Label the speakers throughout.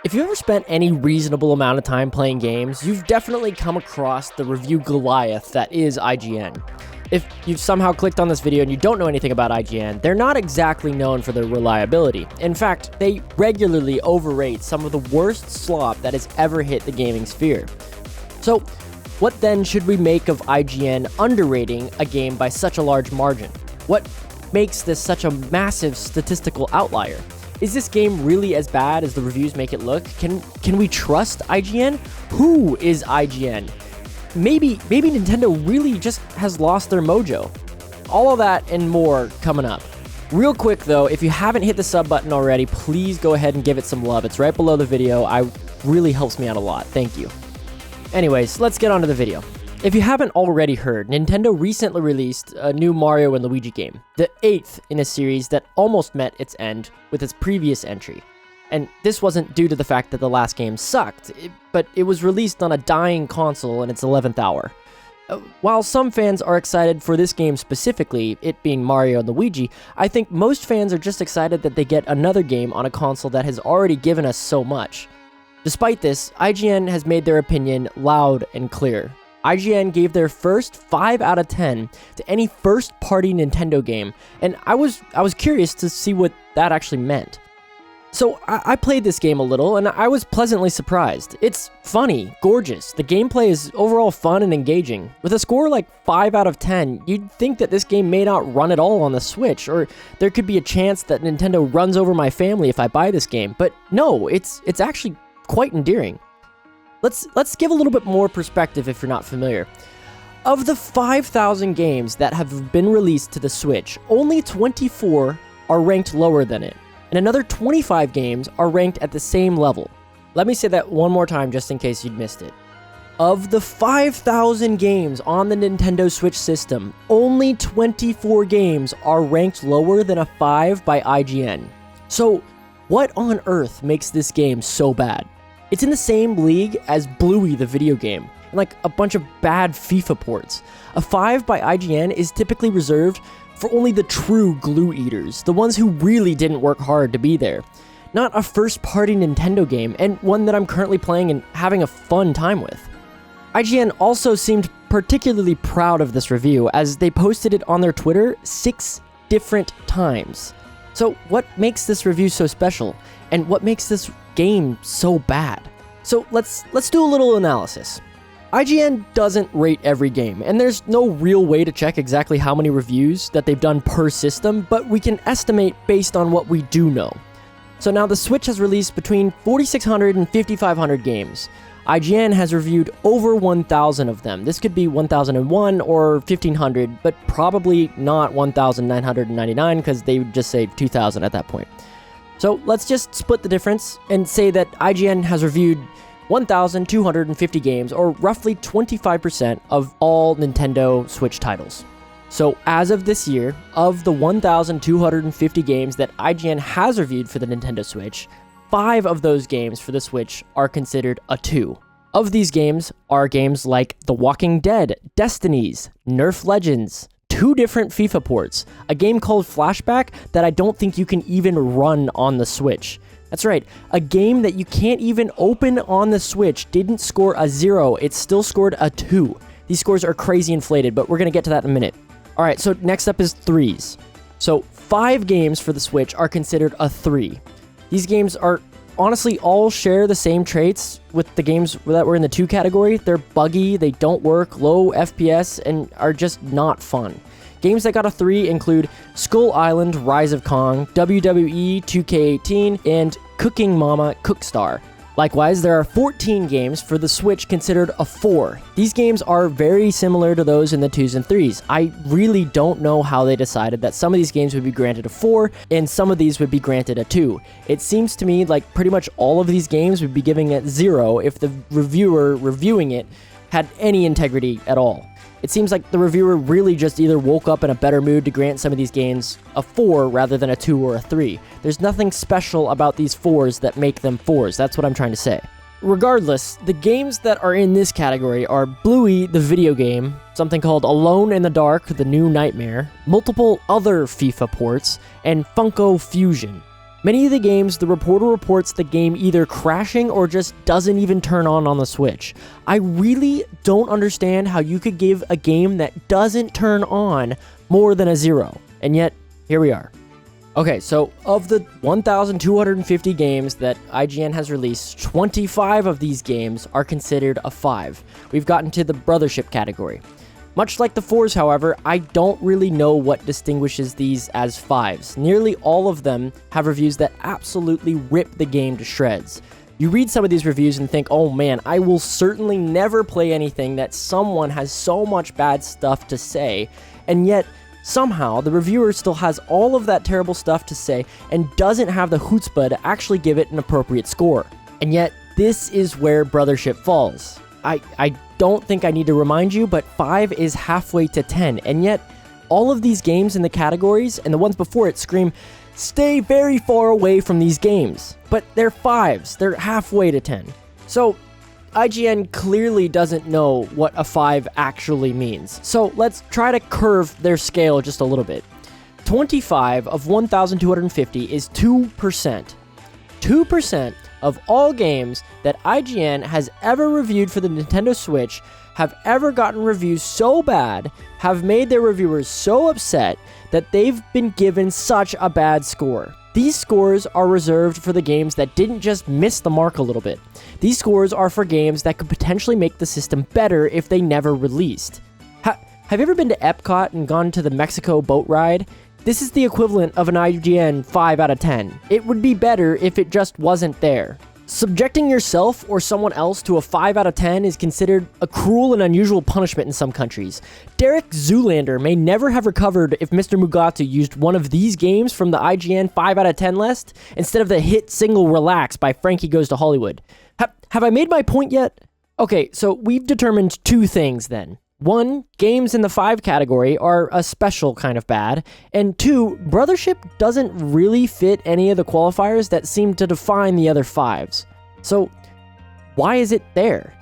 Speaker 1: If you ever spent any reasonable amount of time playing games, you've definitely come across the review Goliath that is IGN. If you've somehow clicked on this video and you don't know anything about IGN, they're not exactly known for their reliability. In fact, they regularly overrate some of the worst slop that has ever hit the gaming sphere. So, what then should we make of IGN underrating a game by such a large margin? What makes this such a massive statistical outlier? Is this game really as bad as the reviews make it look? Can we trust IGN? Who is IGN? Maybe Nintendo really just has lost their mojo. All of that and more coming up. Real quick though, if you haven't hit the sub button already, please go ahead and give it some love. It's right below the video. It really helps me out a lot. Thank you. Anyways, let's get on to the video. If you haven't already heard, Nintendo recently released a new Mario and Luigi game, the 8th in a series that almost met its end with its previous entry. And this wasn't due to the fact that the last game sucked, but it was released on a dying console in its 11th hour. While some fans are excited for this game specifically, it being Mario and Luigi, I think most fans are just excited that they get another game on a console that has already given us so much. Despite this, IGN has made their opinion loud and clear. IGN gave their first 5 out of 10 to any first-party Nintendo game, and I was curious to see what that actually meant. So I played this game a little, and I was pleasantly surprised. It's funny, gorgeous, the gameplay is overall fun and engaging. With a score like 5 out of 10, you'd think that this game may not run at all on the Switch, or there could be a chance that Nintendo runs over my family if I buy this game, but no, it's actually quite endearing. Let's give a little bit more perspective if you're not familiar. Of the 5,000 games that have been released to the Switch, only 24 are ranked lower than it, and another 25 games are ranked at the same level. Let me say that one more time just in case you'd missed it. Of the 5,000 games on the Nintendo Switch system, only 24 games are ranked lower than a 5 by IGN. So, what on earth makes this game so bad? It's in the same league as Bluey the video game, and like a bunch of bad FIFA ports. A 5 by IGN is typically reserved for only the true glue eaters, the ones who really didn't work hard to be there. Not a first-party Nintendo game, and one that I'm currently playing and having a fun time with. IGN also seemed particularly proud of this review, as they posted it on their Twitter 6 different times. So what makes this review so special? And what makes this game so bad? So let's do a little analysis. IGN doesn't rate every game, and there's no real way to check exactly how many reviews that they've done per system, but we can estimate based on what we do know. So now the Switch has released between 4,600 and 5,500 games. IGN has reviewed over 1,000 of them. This could be 1,001 or 1,500, but probably not 1,999 because they would just say 2,000 at that point. So let's just split the difference and say that IGN has reviewed 1,250 games, or roughly 25% of all Nintendo Switch titles. So as of this year, of the 1,250 games that IGN has reviewed for the Nintendo Switch, 5 of those games for the Switch are considered a 2. Of these games are games like The Walking Dead, Destinies, Nerf Legends, 2 different FIFA ports, a game called Flashback that I don't think you can even run on the Switch. That's right, a game that you can't even open on the Switch didn't score a 0, it still scored a 2. These scores are crazy inflated, but we're going to get to that in a minute. Alright, so next up is 3s. So 5 games for the Switch are considered a 3. These games are honestly all share the same traits with the games that were in the 2 category. They're buggy, they don't work, low FPS, and are just not fun. Games that got a 3 include Skull Island, Rise of Kong, WWE 2K18, and Cooking Mama Cookstar. Likewise, there are 14 games for the Switch considered a 4. These games are very similar to those in the 2s and 3s. I really don't know how they decided that some of these games would be granted a 4, and some of these would be granted a 2. It seems to me like pretty much all of these games would be giving it 0 if the reviewer reviewing it had any integrity at all. It seems like the reviewer really just either woke up in a better mood to grant some of these games a 4 rather than a 2 or a 3. There's nothing special about these 4s that make them 4s, that's what I'm trying to say. Regardless, the games that are in this category are Bluey the video game, something called Alone in the Dark, the New Nightmare, multiple other FIFA ports, and Funko Fusion. Many of the games, the reporter reports the game either crashing or just doesn't even turn on the Switch. I really don't understand how you could give a game that doesn't turn on more than a 0. And yet, here we are. Okay, so of the 1,250 games that IGN has released, 25 of these games are considered a 5. We've gotten to the brothership category. Much like the 4s, however, I don't really know what distinguishes these as 5s. Nearly all of them have reviews that absolutely rip the game to shreds. You read some of these reviews and think, oh man, I will certainly never play anything that someone has so much bad stuff to say, and yet somehow the reviewer still has all of that terrible stuff to say and doesn't have the chutzpah to actually give it an appropriate score. And yet, this is where brothership falls. I don't think I need to remind you, but 5 is halfway to 10, and yet all of these games in the categories and the ones before it scream, stay very far away from these games. But they're 5s, they're halfway to 10. So IGN clearly doesn't know what a 5 actually means. So let's try to curve their scale just a little bit. 25 of 1,250 is 2%. 2% of all games that IGN has ever reviewed for the Nintendo Switch have ever gotten reviews so bad, have made their reviewers so upset that they've been given such a bad score. These scores are reserved for the games that didn't just miss the mark a little bit. These scores are for games that could potentially make the system better if they never released. Have you ever been to Epcot and gone to the Mexico boat ride? This is the equivalent of an IGN 5 out of 10. It would be better if it just wasn't there. Subjecting yourself or someone else to a 5 out of 10 is considered a cruel and unusual punishment in some countries. Derek Zoolander may never have recovered if Mr. Mugatu used one of these games from the IGN 5 out of 10 list instead of the hit single Relax by Frankie Goes to Hollywood. Have I made my point yet? Okay, so we've determined 2 things then. 1, games in the 5 category are a special kind of bad, and 2, brothership doesn't really fit any of the qualifiers that seem to define the other 5s. So, why is it there?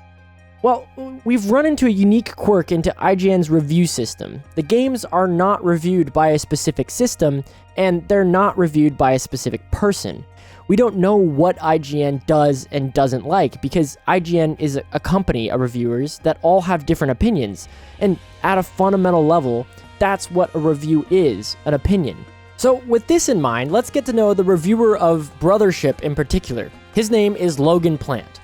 Speaker 1: Well, we've run into a unique quirk into IGN's review system. The games are not reviewed by a specific system, and they're not reviewed by a specific person. We don't know what IGN does and doesn't like because IGN is a company of reviewers that all have different opinions. And at a fundamental level, that's what a review is, an opinion. So with this in mind, let's get to know the reviewer of Brothership in particular. His name is Logan Plant.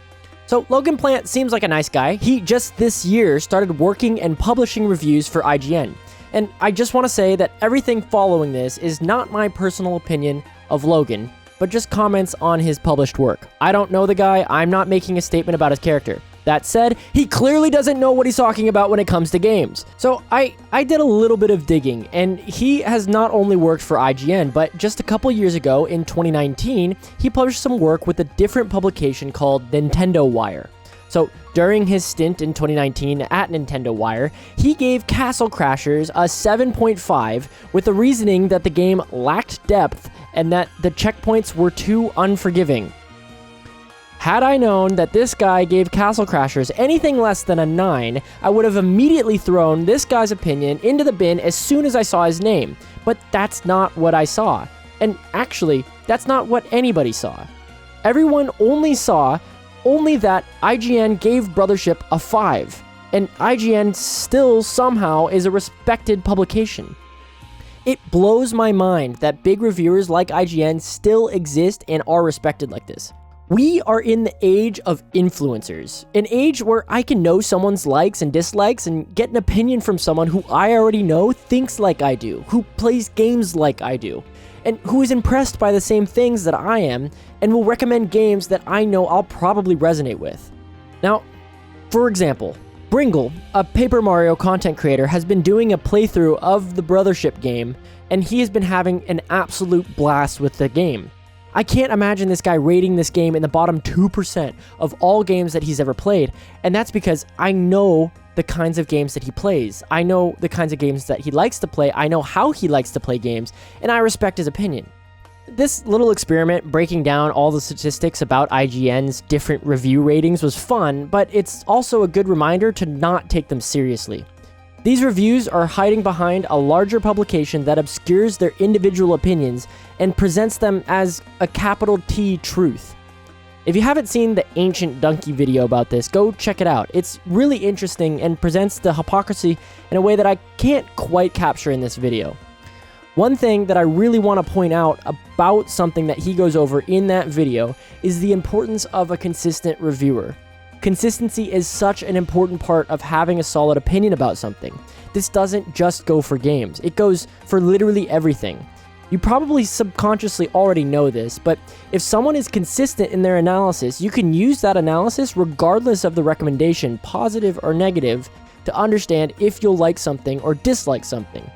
Speaker 1: So Logan Plant seems like a nice guy. He just this year started working and publishing reviews for IGN. And I just want to say that everything following this is not my personal opinion of Logan, but just comments on his published work. I don't know the guy, I'm not making a statement about his character. That said, he clearly doesn't know what he's talking about when it comes to games. So I did a little bit of digging, and he has not only worked for IGN, but just a couple years ago, in 2019, he published some work with a different publication called Nintendo Wire. So during his stint in 2019 at Nintendo Wire, he gave Castle Crashers a 7.5 with the reasoning that the game lacked depth and that the checkpoints were too unforgiving. Had I known that this guy gave Castle Crashers anything less than a 9, I would have immediately thrown this guy's opinion into the bin as soon as I saw his name. But that's not what I saw. And actually, that's not what anybody saw. Everyone only saw that IGN gave Brothership a 5, and IGN still somehow is a respected publication. It blows my mind that big reviewers like IGN still exist and are respected like this. We are in the age of influencers, an age where I can know someone's likes and dislikes and get an opinion from someone who I already know thinks like I do, who plays games like I do, and who is impressed by the same things that I am and will recommend games that I know I'll probably resonate with. Now, for example, Bringle, a Paper Mario content creator, has been doing a playthrough of the Brothership game, and he has been having an absolute blast with the game. I can't imagine this guy rating this game in the bottom 2% of all games that he's ever played, and that's because I know the kinds of games that he plays. I know the kinds of games that he likes to play, I know how he likes to play games, and I respect his opinion. This little experiment breaking down all the statistics about IGN's different review ratings was fun, but it's also a good reminder to not take them seriously. These reviews are hiding behind a larger publication that obscures their individual opinions and presents them as a capital T truth. If you haven't seen the Ancient Donkey video about this, go check it out. It's really interesting and presents the hypocrisy in a way that I can't quite capture in this video. One thing that I really want to point out about something that he goes over in that video is the importance of a consistent reviewer. Consistency is such an important part of having a solid opinion about something. This doesn't just go for games, it goes for literally everything. You probably subconsciously already know this, but if someone is consistent in their analysis, you can use that analysis regardless of the recommendation, positive or negative, to understand if you'll like something or dislike something.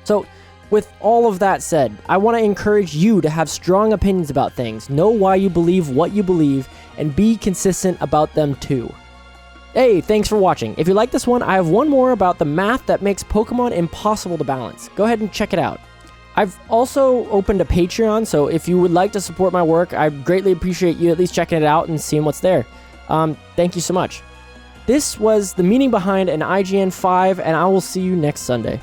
Speaker 1: So, with all of that said, I want to encourage you to have strong opinions about things, know why you believe what you believe, and be consistent about them too. Hey, thanks for watching. If you like this one, I have one more about the math that makes Pokemon impossible to balance. Go ahead and check it out. I've also opened a Patreon, so if you would like to support my work, I'd greatly appreciate you at least checking it out and seeing what's there. Thank you so much. This was the meaning behind an IGN 5, and I will see you next Sunday.